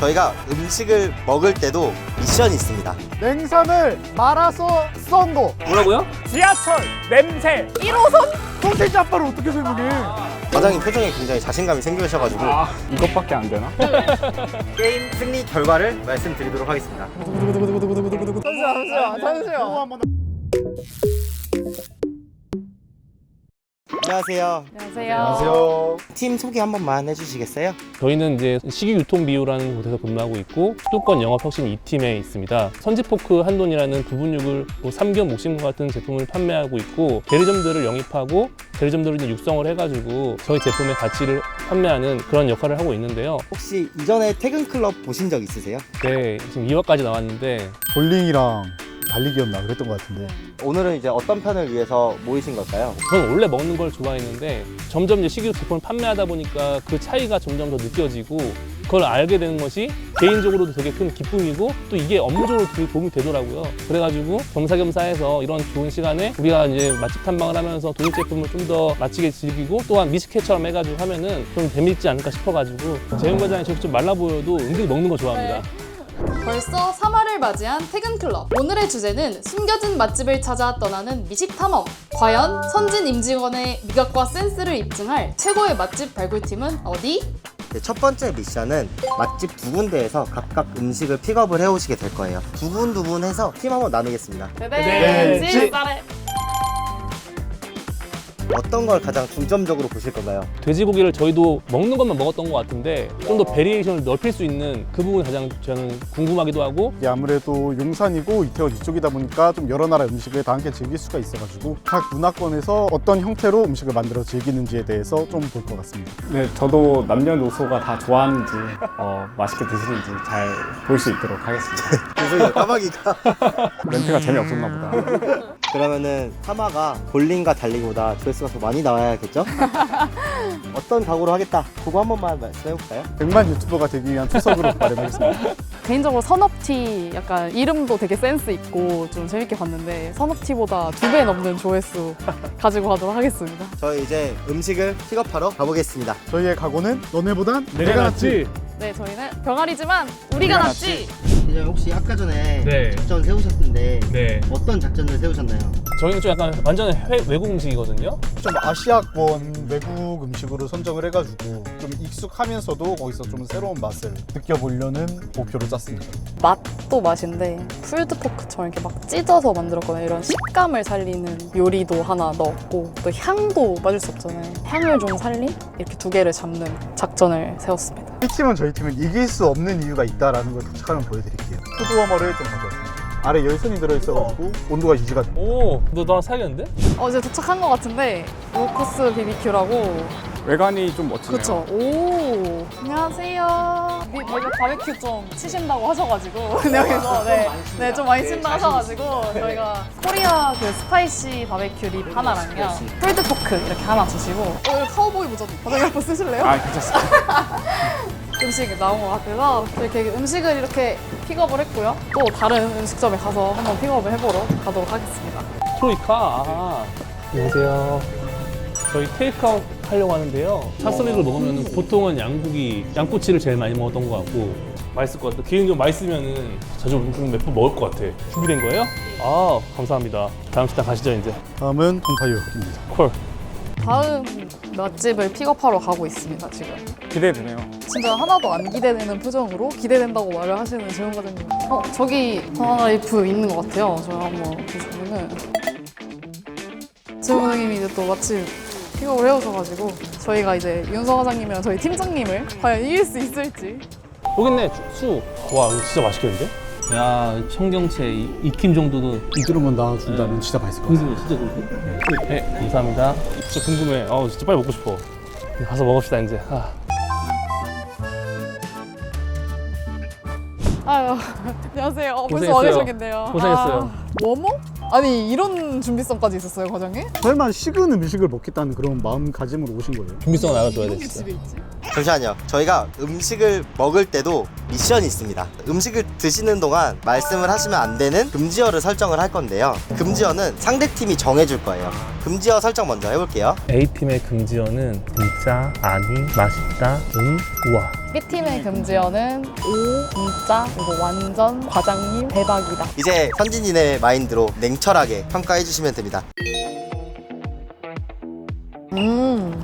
저희가 음식을 먹을 때도 미션이 있습니다. 냉삼을 말아서 썬 거. 뭐라고요? 지하철 냄새 1호선 소세지 아빠를 어떻게 설명해? 과장님 표정에 굉장히 자신감이 생기셔가지고 이것밖에 안 되나? 게임 승리 결과를 말씀드리도록 하겠습니다. 잠시만. 안녕하세요. 안녕하세요. 팀 소개 한 번만 해주시겠어요? 저희는 이제 식이유통비유라는 곳에서 근무하고 있고 수도권 영업혁신 2팀에 있습니다. 선지포크 한돈이라는 부분육을 삼겹 목심과 같은 제품을 판매하고 있고 대리점들을 영입하고 대리점들을 이제 육성을 해가지고 저희 제품의 가치를 판매하는 그런 역할을 하고 있는데요. 혹시 이전에 퇴근클럽 보신 적 있으세요? 네, 지금 2화까지 나왔는데 볼링이랑 달리기였나 그랬던 것 같은데. 오늘은 이제 어떤 편을 위해서 모이신 걸까요? 저는 원래 먹는 걸 좋아했는데 점점 이제 식이유 제품을 판매하다 보니까 그 차이가 점점 더 느껴지고 그걸 알게 되는 것이 개인적으로도 되게 큰 기쁨이고 또 이게 업무적으로 되게 도움이 되더라고요. 그래가지고 겸사겸사해서 이런 좋은 시간에 우리가 이제 맛집 탐방을 하면서 도육 제품을 좀 더 맛지게 즐기고 또한 미식회처럼 해가지고 하면은 좀 재밌지 않을까 싶어가지고 재훈 과장이 저렇게 좀 말라 보여도 은근히 먹는 거 좋아합니다. 벌써 3화를 맞이한 퇴근클럽. 오늘의 주제는 숨겨진 맛집을 찾아 떠나는 미식탐험. 과연 선진 임직원의 미각과 센스를 입증할 최고의 맛집 발굴팀은 어디? 네, 첫 번째 미션은 맛집 두 군데에서 각각 음식을 픽업을 해오시게 될 거예요. 두 분 해서 팀 한번 나누겠습니다. 네. 쌀에. 어떤 걸 가장 중점적으로 보실 건가요? 돼지고기를 저희도 먹는 것만 먹었던 것 같은데 좀 더 베리에이션을 넓힐 수 있는 그 부분이 가장 저는 궁금하기도 하고 이게 아무래도 용산이고 이태원 이쪽이다 보니까 좀 여러 나라 음식을 다 함께 즐길 수가 있어가지고 각 문화권에서 어떤 형태로 음식을 만들어 즐기는지에 대해서 좀 볼 것 같습니다. 네, 저도 남녀노소가 다 좋아하는지 맛있게 드시는지 잘 볼 수 있도록 하겠습니다. 죄송해요, 까마귀가. 멘트가 재미없었나 보다. 그러면은 3화가 볼링과 달리기보다 조회수가 더 많이 나와야겠죠? 어떤 각오로 하겠다, 그거 한 번만 말씀해볼까요? 100만 유튜버가 되기 위한 투석으로 마련하겠습니다. 개인적으로 선업티 약간 이름도 되게 센스 있고 좀 재밌게 봤는데 선업티보다 2배 넘는 조회수 가지고 가도록 하겠습니다. 저희 이제 음식을 픽업하러 가보겠습니다. 저희의 각오는 너네보단 내가 낫지. 네, 저희는 병아리지만 우리가 낫지. 그냥 혹시 아까 전에 네. 작전 세우셨던데 네. 어떤 작전을 세우셨나요? 저희는 좀 약간 완전 외국 음식이거든요. 좀 아시아권 외국 음식으로 선정을 해가지고 좀 익숙하면서도 거기서 좀 새로운 맛을 느껴보려는 목표로 짰습니다. 맛도 맛인데 풀드포크처럼 이렇게 막 찢어서 만들었거든요. 이런 식감을 살리는 요리도 하나 넣었고 또 향도 빠질 수 없잖아요. 향을 좀 살린 이렇게 2개를 잡는 작전을 세웠습니다. 이 팀은 저희 팀은 이길 수 없는 이유가 있다라는 걸 도착하면 보여드릴게요. 푸드워머를 좀 가져왔습니다. 아래 열선이 들어있어가지고 온도가 유지가 됩니다. 오, 너 나랑 사귀었는데? 이제 도착한 것 같은데 로커스 BBQ라고. 외관이 좀 멋지네요. 그쵸. 오, 안녕하세요. 저희가 바베큐 좀 치신다고 하셔가지고 여기서 네, 좀 많이 친다 하셔가지고 저희가 코리아 그 스파이시 바베큐 립 하나랑요 풀드 포크 이렇게 하나 주시고 여기 카우보이 모자 과장님 한번 쓰실래요? 아, 괜찮습니다. 음식이 나온 것 같아서 이렇게 음식을 이렇게 픽업을 했고요. 또 다른 음식점에 가서 한번 픽업을 해보러 가도록 하겠습니다. 트로이카. 안녕하세요. 저희 테이크아웃 하려고 하는데요. 찹스릭을 먹으면 보통은 양꼬치를 제일 많이 먹었던 것 같고 맛있을 것 같아요. 개인적으로 맛있으면은 자주 몇 번 먹을 것 같아. 준비된 거예요? 아, 감사합니다. 다음 식당 가시죠, 이제. 다음은 곰파이어입니다. 콜. 다음 맛집을 픽업하러 가고 있습니다, 지금. 기대되네요. 진짜 하나도 안 기대되는 표정으로 기대된다고 말을 하시는 재훈 과장님. 저기 바나나 리프 있는 것 같아요. 저희 한번 보시면은. 재훈 과장님이 이제 또 맛집 픽업을 해오셔가지고 저희가 이제 윤서 과장님이랑 저희 팀장님을 과연 이길 수 있을지. 여기 있네, 수. 와, 이거 진짜 맛있겠는데? 야, 청경채 익힘 정도도 이대로만 나와준다면 진짜 맛있을 것 같아요. 궁금해, 진짜 궁금해. 네, 감사합니다. 진짜 궁금해. 진짜 빨리 먹고 싶어. 가서 먹읍시다, 이제. 아유, 안녕하세요. 벌써 고생했어요. 와 계셨겠네요. 고생했어요. 뭐뭐? 아니 이런 준비성까지 있었어요, 과장님? 설마 식은 음식을 먹겠다는 그런 마음가짐으로 오신 거예요? 준비성을 알아둬야 돼, 이런 게 진짜. 집에 있지? 잠시만요. 저희가 음식을 먹을 때도 미션이 있습니다. 음식을 드시는 동안 말씀을 하시면 안 되는 금지어를 설정을 할 건데요. 금지어는 상대팀이 정해줄 거예요. 금지어 설정 먼저 해볼게요. A팀의 금지어는 진짜, 아니, 맛있다, 우와. B팀의 금지어는 오, 진짜, 그리고 완전, 과장님, 대박이다. 이제 선진이네 마인드로 냉철하게 평가해주시면 됩니다.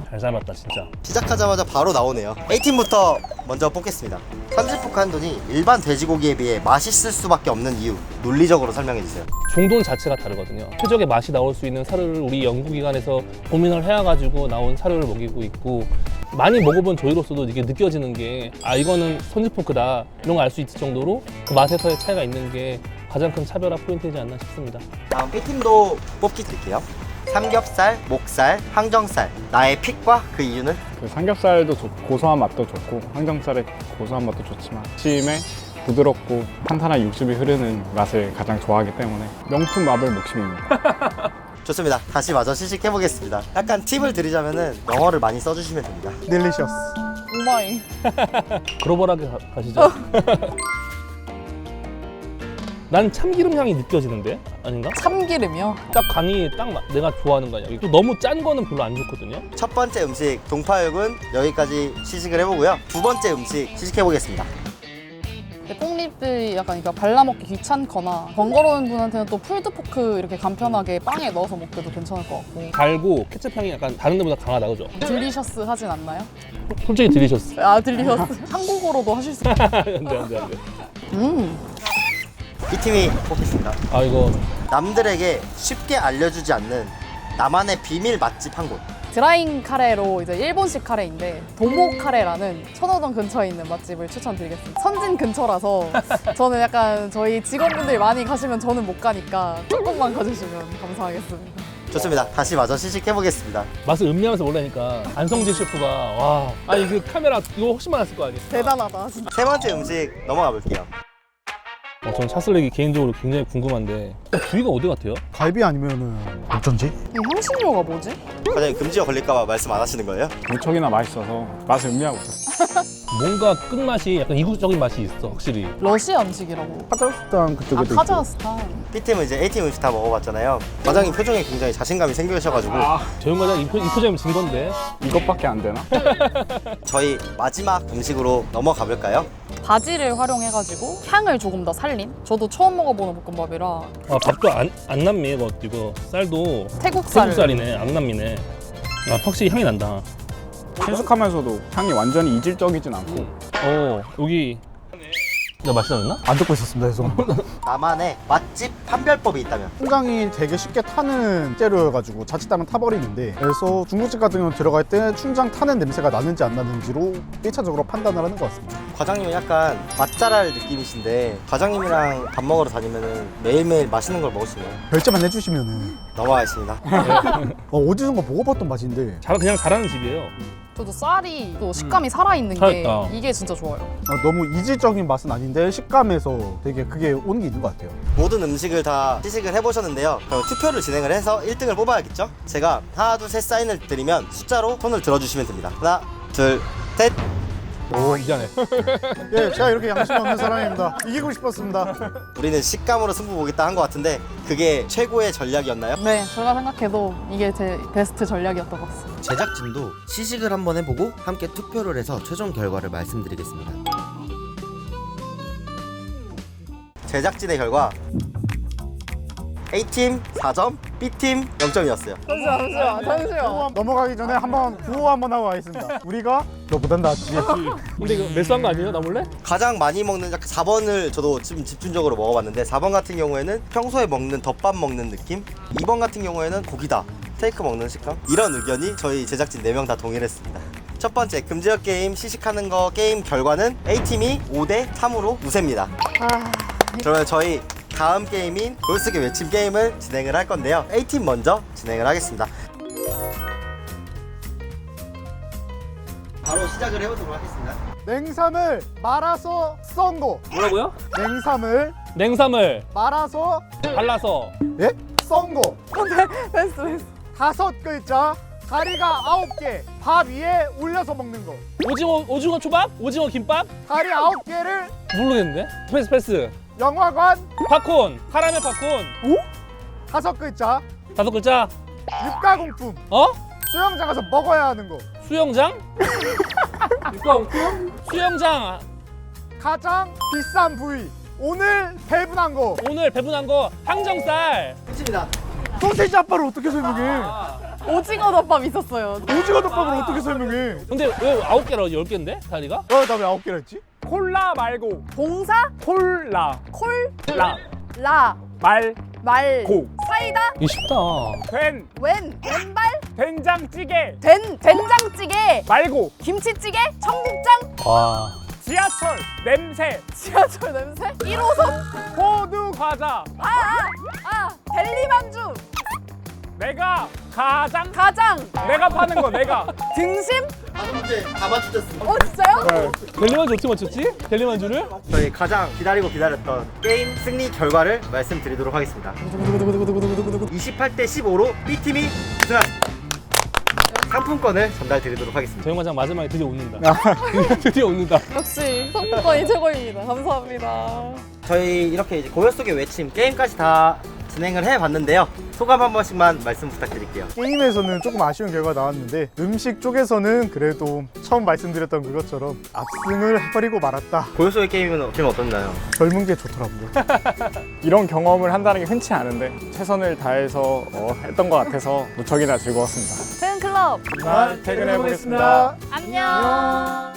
잘 삶았다 진짜. 시작하자마자 바로 나오네요. A팀부터 먼저 뽑겠습니다. 선진포크 한돈이 일반 돼지고기에 비해 맛있을 수밖에 없는 이유 논리적으로 설명해주세요. 중돈 자체가 다르거든요. 최적의 맛이 나올 수 있는 사료를 우리 연구기관에서 고민을 해가지고 나온 사료를 먹이고 있고, 많이 먹어본 저희로서도 이게 느껴지는 게 이거는 선지포크다 이런 거 알 수 있을 정도로 그 맛에서의 차이가 있는 게 가장 큰 차별화 포인트이지 않나 싶습니다. 다음 B팀도 뽑기 드릴게요. 삼겹살, 목살, 항정살. 나의 픽과 그 이유는? 그 삼겹살도 고소한 맛도 좋고 항정살의 고소한 맛도 좋지만 아침에 부드럽고 탄탄한 육즙이 흐르는 맛을 가장 좋아하기 때문에 명품 마블 목심입니다. 좋습니다. 다시 마저 시식해보겠습니다. 약간 팁을 드리자면은 영어를 많이 써주시면 됩니다. 딜리셔스. 오마이. 글로벌하게 가시죠. 난 참기름 향이 느껴지는데? 아닌가? 참기름이요? 딱 간이 딱 내가 좋아하는 거냐. 또 너무 짠 거는 별로 안 좋거든요. 첫 번째 음식 동파육은 여기까지 시식을 해보고요. 두 번째 음식 시식해보겠습니다. 뽕잎이 약간 이거 발라먹기 귀찮거나 번거로운 분한테는 또 풀드포크 이렇게 간편하게 빵에 넣어서 먹기도 괜찮을 것 같고. 달고 케첩 향이 약간 다른 데보다 강하다, 그죠? 딜리셔스 하진 않나요? 솔직히 들리셨어. 아, 딜리셔스. 한국어로도 하실 수 있어요. 안 돼. B팀이 뽑겠습니다. 이거 남들에게 쉽게 알려주지 않는 나만의 비밀 맛집 한 곳. 드라잉 카레로 이제 일본식 카레인데 도모 카레라는 천호동 근처에 있는 맛집을 추천드리겠습니다. 선진 근처라서 저는 약간 저희 직원분들이 많이 가시면 저는 못 가니까 조금만 가주시면 감사하겠습니다. 좋습니다. 다시 마저 시식해보겠습니다. 맛을 음미하면서 먹으니까 안성재 셰프가 와. 아니 그 카메라 이거 훨씬 많았을 거 아니에요? 대단하다, 진짜. 세 번째 음식 넘어가 볼게요. 저는 차슬렉이 개인적으로 굉장히 궁금한데 부위가 어디 같아요? 갈비 아니면은 어쩐지? 이 향신료가 뭐지? 과장님 금지어 걸릴까봐 말씀 안 하시는 거예요? 무척이나 맛있어서 맛을 음미하고 있었어요. 뭔가 끝맛이 약간 이국적인 맛이 있어 확실히. 러시아 음식이라고. 카자흐스탄 그쪽에도 있고. 카자흐스탄. B팀은 이제 A팀 음식 다 먹어봤잖아요. 과장님 표정에 굉장히 자신감이 생기셔가지고 조용 과장 이 표정이면 진 건데. 이것밖에 안 되나? 저희 마지막 음식으로 넘어가 볼까요? 바지를 활용해가지고 향을 조금 더 살린? 저도 처음 먹어보는 볶음밥이라 밥도 안 남미 이거 쌀도 태국살. 태국살이네. 안 남미네. 확실히 향이 난다. 친숙하면서도 향이 완전히 이질적이진 않고 여기 내가 맛이 나였나? 안 듣고 있었습니다. 죄송합니다. 나만의 맛집 판별법이 있다면? 춘장이 되게 쉽게 타는 재료여가지고 자칫하면 타버리는데, 그래서 중국집 같은 경우 들어갈 때 춘장 타는 냄새가 나는지 안 나는지로 1차적으로 판단을 하는 것 같습니다. 과장님은 약간 맛잘알 느낌이신데 과장님이랑 밥 먹으러 다니면 매일매일 맛있는 걸 먹을 수 있나요? 결제만 해주시면은 넘어가겠습니다. 어디선가 먹어봤던 맛인데 그냥 잘하는 집이에요. 저도 쌀이 또 식감이 살아있는 게 살아있다. 이게 진짜 좋아요. 너무 이질적인 맛은 아닌데 식감에서 되게 그게 오는 게 있는 것 같아요. 모든 음식을 다 시식을 해보셨는데요. 그럼 투표를 진행을 해서 1등을 뽑아야겠죠? 제가 하나, 둘, 셋 사인을 드리면 숫자로 손을 들어주시면 됩니다. 하나, 둘, 셋. 오 이자네. 예, 제가 이렇게 양심 없는 사람입니다. 이기고 싶었습니다. 우리는 식감으로 승부 보겠다 한 것 같은데 그게 최고의 전략이었나요? 네, 제가 생각해도 이게 제 베스트 전략이었던 것 같습니다. 제작진도 시식을 한번 해보고 함께 투표를 해서 최종 결과를 말씀드리겠습니다. 제작진의 결과 A팀 4점, B팀 0점이었어요. 잠시만. 넘어가기 전에 한번 구호 한번 하고 가겠습니다. 우리가 너보단 낫지. 근데 이거 매수한 거 아니에요? 나 몰래? 가장 많이 먹는 약간 4번을 저도 지금 집중적으로 먹어봤는데 4번 같은 경우에는 평소에 먹는 덮밥 먹는 느낌, 2번 같은 경우에는 고기다, 스테이크 먹는 식감, 이런 의견이 저희 제작진 4명 다 동일했습니다. 첫 번째 금지어 게임 시식하는 거 게임 결과는 A팀이 5대 3으로 우세입니다. 그러면 저희 다음 게임인 돌쓰기 외침 게임을 진행을 할 건데요. A팀 먼저 진행을 하겠습니다. 바로 시작을 해보도록 하겠습니다. 냉삼을 말아서 썬 거. 뭐라고요? 냉삼을 냉삼을 말아서 발라서 예? 썬 거. 베스트. 5글자 다리가 9개 밥 위에 올려서 먹는 거. 오징어 초밥? 오징어 김밥? 다리 9개를 모르겠는데? 패스. 영화관 팝콘. 카라멜 팝콘. 5글자. 5글자. 육가공품. 어? 수영장 가서 먹어야 하는 거. 수영장? 수영장. 가장 비싼 부위. 오늘 배분한 거. 오늘 배분한 거 항정살. 끝입니다. 소시지 아빠를 어떻게 설명해? 오징어 덮밥 있었어요. 오징어 덮밥을 어떻게 설명해? 근데 왜 9개라 10개인데? 다리가? 나왜 9개라 했지? 콜라 말고 봉사, 콜라 콜, 라 라, 말 말, 고. 사이다, 이게 쉽다. 된 왼발, 된장찌개 된장찌개, 말고 김치찌개, 청국장, 와. 지하철 냄새 지하철 냄새, 1호선, 호두 과자 델리만주, 내가 가장 가장, 내가 파는 거 내가 등심? 문제 다 맞추셨습니다. 진짜요? 델리만주 어떻게 맞췄지? 델리만주를? 저희 가장 기다리고 기다렸던 게임 승리 결과를 말씀드리도록 하겠습니다. 28대 15로 B팀이 우승합니다. 상품권을 전달드리도록 하겠습니다. 정영과장 마지막에 드디어 웃는다. 드디어 웃는다. 역시 상품권이 최고입니다. 감사합니다. 저희 이렇게 이제 고요 속의 외침 게임까지 다 진행을 해봤는데요. 소감 한 번씩만 말씀 부탁드릴게요. 게임에서는 조금 아쉬운 결과가 나왔는데 음식 쪽에서는 그래도 처음 말씀드렸던 그것처럼 압승을 해버리고 말았다. 고요 속의 게임은 어떻나요? 젊은 게 좋더라고요. 이런 경험을 한다는 게 흔치 않은데 최선을 다해서 했던 것 같아서 무척이나 즐거웠습니다. 태은클럽 잘 퇴근해 보겠습니다. 안녕.